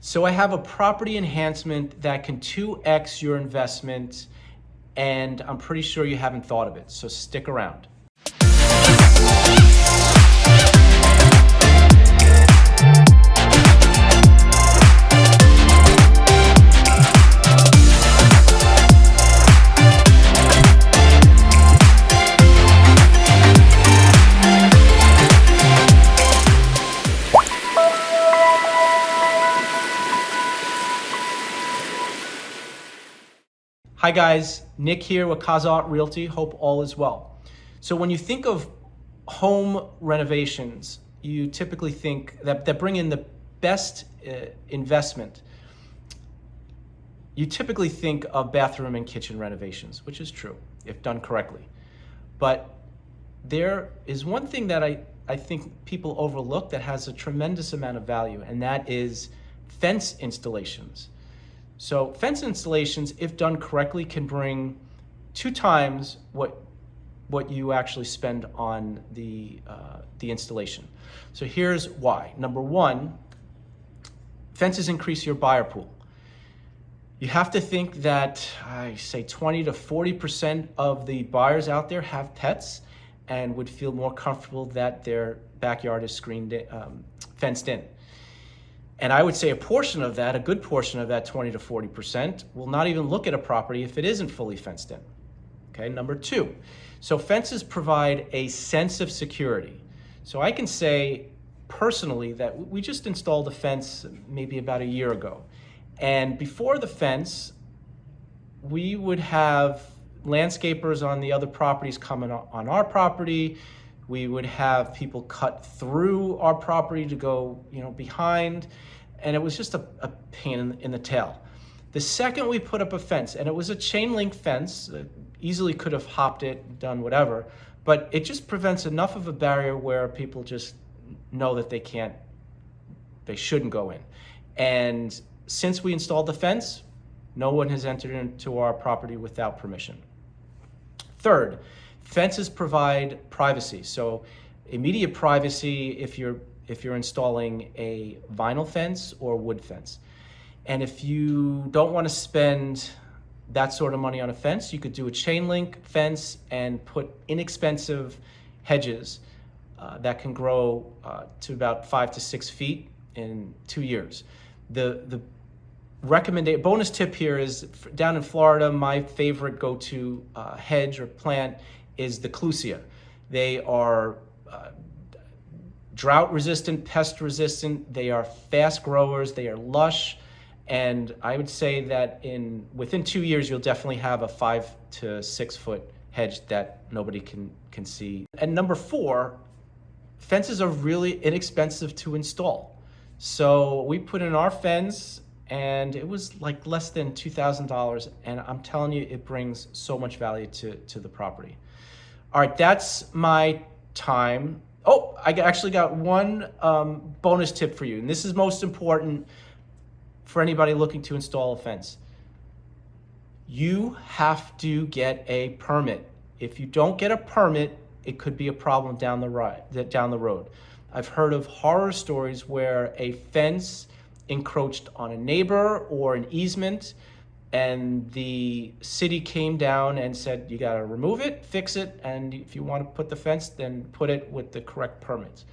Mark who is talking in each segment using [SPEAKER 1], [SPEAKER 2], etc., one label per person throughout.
[SPEAKER 1] So I have a property enhancement that can 2x your investment, and I'm pretty sure you haven't thought of it, so stick around. Hi guys, Nick here with Casa Realty. Hope all is well. So when you think of home renovations, you typically think that bring in the best investment. You typically think of bathroom and kitchen renovations, which is true if done correctly. But there is one thing that I think people overlook that has a tremendous amount of value, and that is fence installations. So fence installations, if done correctly, can bring 2 times what you actually spend on the installation. So here's why. Number one, fences increase your buyer pool. You have to think that I say 20 to 40% of the buyers out there have pets and would feel more comfortable that their backyard is fenced in. And I would say a portion of that, a good portion of that 20 to 40% will not even look at a property if it isn't fully fenced in. Okay, number 2. So fences provide a sense of security. So I can say personally that we just installed a fence maybe about a year ago. And before the fence, we would have landscapers on the other properties coming on our property. We would have people cut through our property to go, behind, and it was just a pain in the tail. The second we put up a fence, and it was a chain link fence, easily could have hopped it, done whatever, but it just prevents enough of a barrier where people just know that they shouldn't go in. And since we installed the fence, no one has entered into our property without permission. Third, fences provide privacy. So immediate privacy if you're installing a vinyl fence or wood fence. And if you don't want to spend that sort of money on a fence, you could do a chain link fence and put inexpensive hedges that can grow to about 5 to 6 feet in 2 years. The recommended bonus tip here is down in Florida, my favorite go-to hedge or plant is the clusia. They are drought resistant, pest resistant, they are fast growers, they are lush, and I would say that within 2 years you'll definitely have a 5 to 6 foot hedge that nobody can see. And number 4, fences are really inexpensive to install. So we put in our fence and it was like less than $2,000, and I'm telling you, it brings so much value to the property. All right, that's my time. Oh, I actually got one bonus tip for you, and this is most important for anybody looking to install a fence. You have to get a permit. If you don't get a permit, it could be a problem down the road. I've heard of horror stories where a fence encroached on a neighbor or an easement, and the city came down and said, you got to remove it, fix it, and if you want to put the fence, then put it with the correct permits.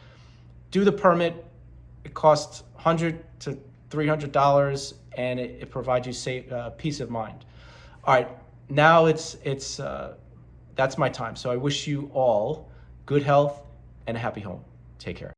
[SPEAKER 1] Do the permit. It costs $100 to $300, and it provides you peace of mind. All right, now that's my time. So I wish you all good health and a happy home. Take care.